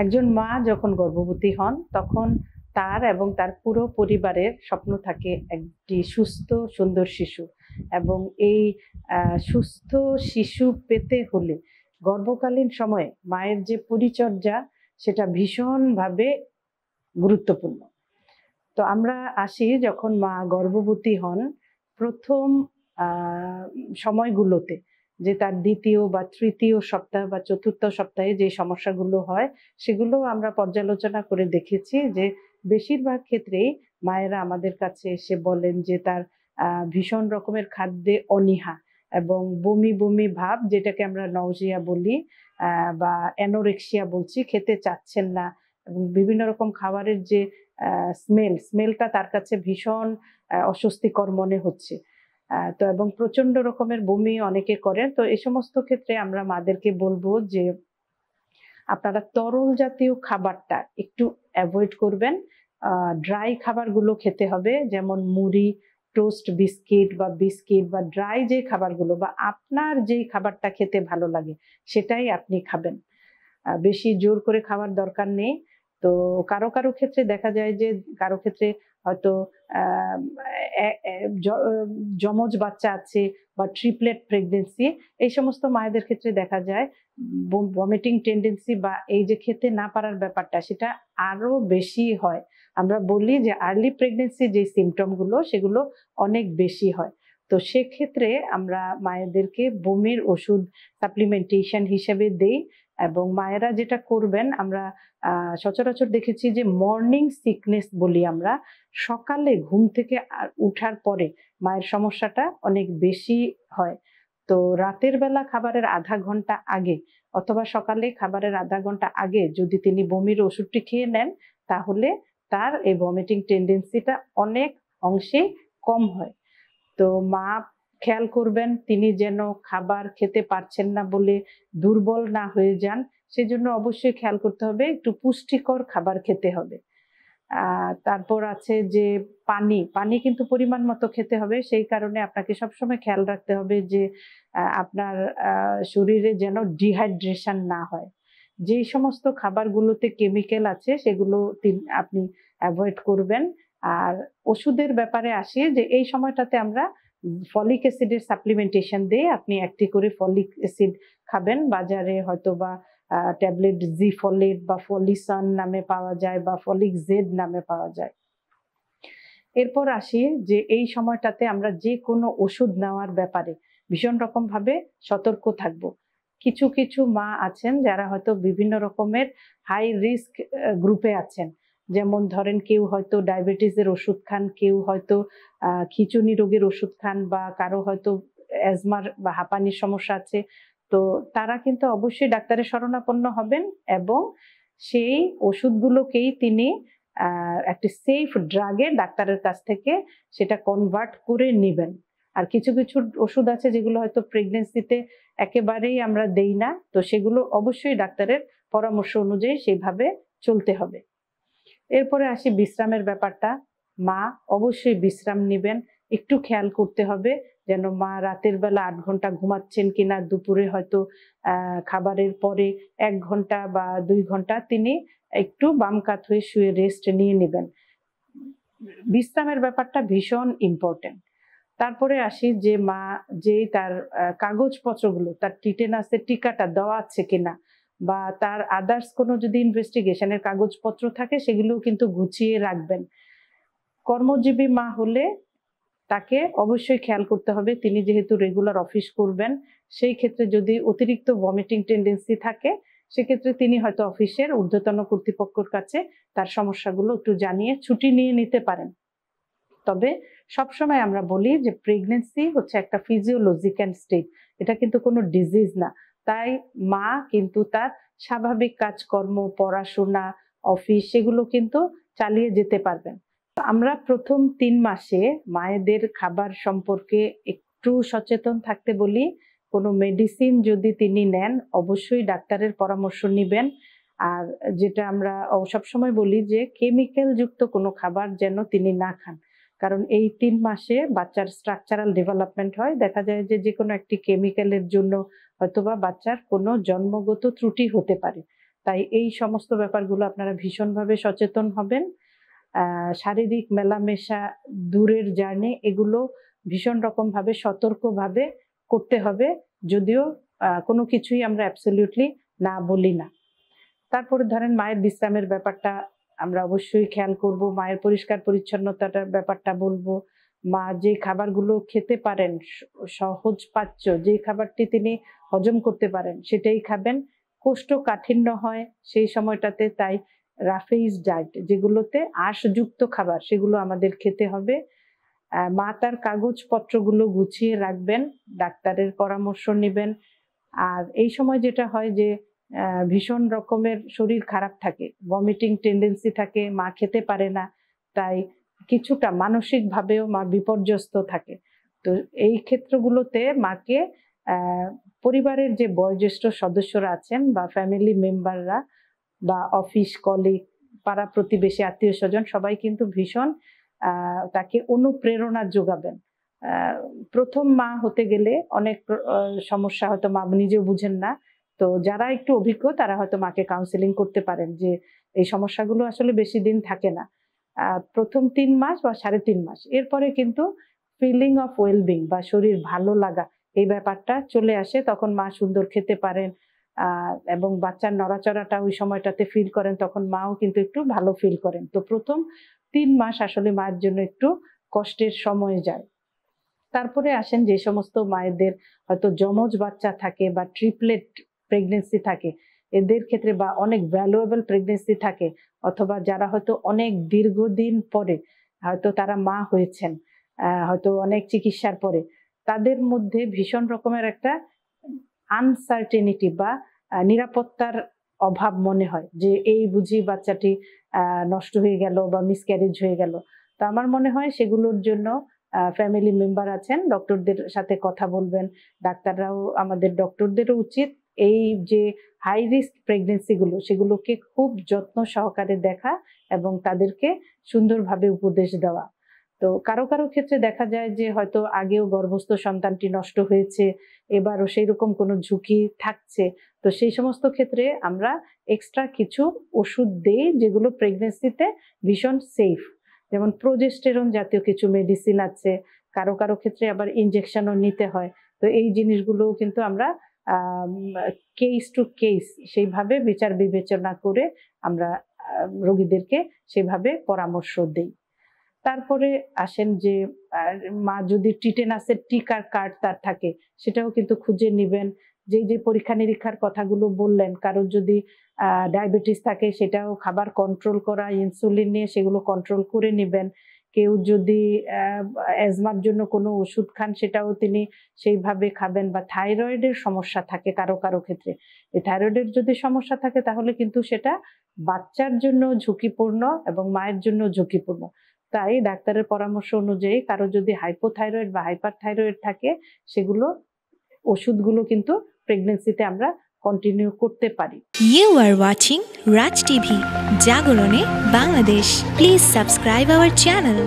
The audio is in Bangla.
একজন মা যখন গর্ভবতী হন তখন তার এবং তার পুরো পরিবারের স্বপ্ন থাকে একটি সুস্থ সুন্দর শিশু। এবং এই সুস্থ শিশু পেতে হলে গর্ভকালীন সময়ে মায়ের যে পরিচর্যা সেটা ভীষণভাবে গুরুত্বপূর্ণ। তো আমরা আসি যখন মা গর্ভবতী হন প্রথম সময়গুলোতে, যে তার দ্বিতীয় বা তৃতীয় সপ্তাহ বা চতুর্থ সপ্তাহে যে সমস্যাগুলো হয় সেগুলো আমরা পর্যালোচনা করে দেখেছি যে বেশিরভাগ ক্ষেত্রেই মায়েরা আমাদের কাছে এসে বলেন যে তার ভীষণ রকমের খাদ্যে অনীহা এবং বমি বমি ভাব, যেটাকে আমরা নওজিয়া বলি বা অ্যানোরেক্সিয়া বলছি, খেতে চাচ্ছেন না এবং বিভিন্ন রকম খাবারের যে স্মেলটা তার কাছে ভীষণ অস্বস্তিকর মনে হচ্ছে। তো এবং প্রচন্ড রকমের বমি অনেকে করেন। তো এই সমস্ত ক্ষেত্রে আমরা মাদেরকে বলবো যে আপনারা তরল জাতীয় খাবারটা একটু অ্যাভয়েড করবেন। ড্রাই খাবারগুলো খেতে হবে, যেমন মুড়ি, টোস্ট বিস্কিট বা ড্রাই যে খাবারগুলো বা আপনার যেই খাবারটা খেতে ভালো লাগে সেটাই আপনি খাবেন। বেশি জোর করে খাওয়ার দরকার নেই। তো কারো ক্ষেত্রে দেখা যায় যে কারো ক্ষেত্রে হয়তো যমজ বাচ্চা আছে বা ট্রিপলেট প্রেগন্যান্সি, এই সমস্ত মায়েদের ক্ষেত্রে দেখা যায় ভমিটিং টেন্ডেন্সি বা এই যে খেতে না পারার ব্যাপারটা সেটা আরো বেশি হয়। আমরা বলি যে আর্লি প্রেগন্যান্সি যে সিমটম গুলো সেগুলো অনেক বেশি হয়। তো সেক্ষেত্রে আমরা মায়েদেরকে বমির ওষুধ সাপ্লিমেন্টেশন হিসেবে দেই। এবং মায়েরা যেটা করবেন, আমরা সচরাচর দেখেছি যে মর্নিং সিকনেস বলি আমরা, সকালে ঘুম থেকে উঠার পরে মায়ের সমস্যাটা অনেক বেশি হয়। তো রাতের বেলা খাবারের আধা ঘন্টা আগে অথবা সকালে খাবারের আধা ঘন্টা আগে যদি তিনি বমির ওষুধটি খেয়ে নেন তাহলে তার এই ভমিটিং টেন্ডেন্সিটা অনেক অংশে কম হয়। তো মা খেয়াল করবেন তিনি যেন খাবার খেতে পারছেন না বলে দুর্বল না হয়ে যান, সেজন্য অবশ্যই খেয়াল করতে হবে একটু পুষ্টিকর খাবার খেতে হবে। তারপর আছে যে পানি কিন্তু পরিমাণ মতো খেতে হবে। সেই কারণে আপনাকে সবসময় খেয়াল রাখতে হবে যে আপনার শরীরে যেন ডিহাইড্রেশন না হয়। যেই সমস্ত খাবারগুলোতে কেমিক্যাল আছে সেগুলো আপনি এভয়েড করবেন। আর ওষুধের ব্যাপারে আসি যে এই সময়টাতে আমরা ফলিক অ্যাসিডের সাপ্লিমেন্টেশন দেই। আপনি একটি করে ফলিক অ্যাসিড খাবেন। বাজারে হয়তোবা ট্যাবলেট জিফলেট বা ফলিসান নামে পাওয়া যায় বা ফলিক জেড নামে পাওয়া যায়। এরপর আসি যে এই সময়টাতে আমরা যে কোনো ওষুধ নেওয়ার ব্যাপারে ভীষণ রকম ভাবে সতর্ক থাকব। কিছু মা আছেন যারা হয়তো বিভিন্ন রকমের হাই রিস্ক গ্রুপে আছেন। যেমন ধরেন কেউ হয়তো ডায়াবেটিসের ওষুধ খান, কেউ হয়তো খিঁচুনি রোগের ওষুধ খান বা কারো হয়তো অ্যাজমার বা হাঁপানির সমস্যা আছে। তো তারা কিন্তু অবশ্যই ডাক্তারের শরণাপন্ন হবেন এবং সেই ওষুধগুলোকেই তিনি একটি সেফ ড্রাগে ডাক্তারের কাছ থেকে সেটা কনভার্ট করে নিবেন। আর কিছু ওষুধ আছে যেগুলো হয়তো প্রেগন্যান্সিতে একেবারেই আমরা দেই না, তো সেগুলো অবশ্যই ডাক্তারের পরামর্শ অনুযায়ী সেইভাবে চলতে হবে। এরপরে আসি বিশ্রামের ব্যাপারটা। মা অবশ্যই বিশ্রাম নিবেন। একটু খেয়াল করতে হবে যেন মা রাতের বেলা ৮ ঘন্টা ঘুমাচ্ছেন কিনা, দুপুরে হয়তো খাবারের পরে ১ ঘন্টা বা ২ ঘন্টা তিনি একটু বাম কাত হয়ে শুয়ে রেস্ট নিয়ে নিবেন। বিশ্রামের ব্যাপারটা ভীষণ ইম্পর্টেন্ট। তারপরে আসি যে মা যেই তার কাগজপত্রগুলো, তার টিটেনাসের টিকাটা দেওয়া আছে কিনা বা তার আদার্স কোনো যদি ইনভেস্টিগেশনের কাগজপত্র থাকে সেগুলোও কিন্তু গুছিয়ে রাখবেন। কর্মজীবী মা হলে তাকে অবশ্যই খেয়াল করতে হবে, তিনি যেহেতু রেগুলার অফিস করবেন, সেই ক্ষেত্রে যদি অতিরিক্ত ভমিটিং টেন্ডেন্সি থাকে সেক্ষেত্রে তিনি হয়তো অফিসের ঊর্ধ্বতন কর্তৃপক্ষের কাছে তার সমস্যাগুলো একটু জানিয়ে ছুটি নিয়ে নিতে পারেন। তবে সবসময় আমরা বলি যে প্রেগন্যান্সি হচ্ছে একটা ফিজিওলজিক্যাল স্টেট, এটা কিন্তু কোনো ডিজিজ না। তাই মা কিন্তু তার স্বাভাবিক কাজকর্ম, পড়াশোনা, অফিস সেগুলো কিন্তু চালিয়ে যেতে পারবেন। আমরা প্রথম ৩ মাসে মায়েদের খাবার সম্পর্কে একটু সচেতন থাকতে বলি। কোনো মেডিসিন যদি তিনি নেন অবশ্যই ডাক্তারের পরামর্শ নিবেন। আর যেটা আমরা সবসময় বলি যে কেমিক্যাল যুক্ত কোনো খাবার যেন তিনি না খান। কারণ এই ৩ মাসে বাচ্চার স্ট্রাকচারাল ডেভেলপমেন্ট হয়। দেখা যায় যে যেকোনো একটি কেমিক্যালের জন্য হয়তোবা বাচ্চার কোনো জন্মগত ত্রুটি হতে পারে। তাই এই সমস্ত ব্যাপারগুলো আপনারা ভীষণভাবে সচেতন হবেন। শারীরিক মেলামেশা, দূরের জার্নি এগুলো ভীষণ রকমভাবে সতর্কভাবে করতে হবে, যদিও কোনো কিছুই আমরা অ্যাবসলিউটলি না বলি না। তারপরে ধরেন মায়ের বিশ্রামের ব্যাপারটা আমরা অবশ্যই খেয়াল করব, মায়ের পরিষ্কার পরিচ্ছন্নতাটার ব্যাপারটা বলবো। মা যে খাবারগুলো খেতে পারেন, সহজপাচ্য যে খাবারটি তিনি হজম করতে পারেন সেটাই খাবেন। কোষ্ঠকাঠিন্য হয় সেই সময়টাতে, তাই রাফেজ ডায়েট যেগুলোতে আঁশযুক্ত খাবার সেগুলো আমাদের খেতে হবে। মা তার কাগজপত্রগুলো গুছিয়ে রাখবেন, ডাক্তারের পরামর্শ নিবেন। আর এই সময় যেটা হয় যে ভীষণ রকমের শরীর খারাপ থাকে, ভমিটিং টেন্ডেন্সি থাকে, মা খেতে পারে না, তাই কিছুটা মানসিকভাবেও মা বিপর্যস্ত থাকে। তো এই ক্ষেত্রগুলোতে মাকে পরিবারের যে বয়োজ্যেষ্ঠ সদস্যরা আছেন বা ফ্যামিলি মেম্বাররা বা অফিস কলিগ, পাড়া প্রতিবেশী, আত্মীয় স্বজন সবাই কিন্তু ভীষণ তাকে অনুপ্রেরণা যোগাবেন। প্রথম মা হতে গেলে অনেক সমস্যা হয়তো মা নিজেও বুঝেন না, তো যারা একটু অভিজ্ঞ তারা হয়তো মাকে কাউন্সেলিং করতে পারেন যে এই সমস্যাগুলো আসলে বেশি দিন থাকে না, প্রথম 3 মাস বা 3.5 মাস, এরপরে কিন্তু ফিলিং অফ ওয়েলবিং বা শরীর ভালো লাগা এই ব্যাপারটা চলে আসে, তখন মা সুন্দর খেতে পারেন এবং বাচ্চার নড়াচড়াটা ওই সময়টাতে ফিল করেন, তখন মাও কিন্তু একটু ভালো ফিল করেন। তো প্রথম 3 মাস আসলে মায়ের জন্য একটু কষ্টের সময় যায়। তারপরে আসেন যে সমস্ত মায়েদের হয়তো যমজ বাচ্চা থাকে বা ট্রিপলেট প্রেগনেন্সি থাকে, এদের ক্ষেত্রে বা অনেক ভ্যালুয়েবল প্রেগনেন্সি থাকে, অথবা যারা হয়তো অনেক দীর্ঘদিন পরে হয়তো তারা মা হয়েছেন, হয়তো অনেক চিকিৎসার পরে, তাদের মধ্যে ভীষণ রকমের একটা আনসার্টেনিটি বা নিরাপত্তার অভাব মনে হয় যে এই বুঝি বাচ্চাটি নষ্ট হয়ে গেল বা মিসক্যারেজ হয়ে গেল। তো আমার মনে হয় সেগুলোর জন্য ফ্যামিলি মেম্বার আছেন, ডক্টরদের সাথে কথা বলবেন। ডাক্তাররাও, আমাদের ডক্টরদেরও উচিত এই যে হাই রিস্ক প্রেগনেন্সি গুলো সেগুলোকে খুব যত্ন সহকারে দেখা এবং তাদেরকে সুন্দরভাবে উপদেশ দেওয়া। তো কারো কারো ক্ষেত্রে দেখা যায় যে হয়তো আগেও গর্ভস্থ সন্তানটি নষ্ট হয়েছে, এবারও সেই রকম কোনো ঝুঁকি থাকছে, তো সেই সমস্ত ক্ষেত্রে আমরা এক্সট্রা কিছু ওষুধ দেই যেগুলো প্রেগনেন্সিতে ভীষণ সেফ, যেমন প্রোজেস্টেরন জাতীয় কিছু মেডিসিন আছে, কারো কারো ক্ষেত্রে আবার ইনজেকশনও নিতে হয়। তো এই জিনিসগুলোও কিন্তু আমরা কেস টু কেস সেইভাবে বিচার বিবেচনা করে আমরা রোগীদেরকে সেভাবে পরামর্শ দেই। তারপরে আসেন যে মা যদি টিটেনাসের টিকার কার্ড তার থাকে সেটাও কিন্তু খুঁজে নিবেন। যে পরীক্ষা নিরীক্ষার কথাগুলো বললেন, কারোর যদি ডায়াবেটিস থাকে সেটাও খাবার কন্ট্রোল করা, ইনসুলিন নিয়ে সেগুলো কন্ট্রোল করে নিবেন। কেউ যদি অ্যাজমার জন্য কোনো ওষুধ খান সেটাও তিনি সেইভাবে খাবেন, বা থাইরয়েডের সমস্যা থাকে কারো কারো ক্ষেত্রে, এই থাইরয়েডের যদি সমস্যা থাকে তাহলে কিন্তু সেটা বাচ্চার জন্য ঝুঁকিপূর্ণ এবং মায়ের জন্য ঝুঁকিপূর্ণ। তাই ডাক্তারের পরামর্শ অনুযায়ী কারো যদি হাইপোথাইরয়েড বা হাইপার থাইরয়েড থাকে সেগুলো ওষুধগুলো কিন্তু প্রেগন্যান্সিতে আমরা কন্টিনিউ করতে পারি। You are watching Raj TV, Jagorone, Bangladesh. Please subscribe our channel.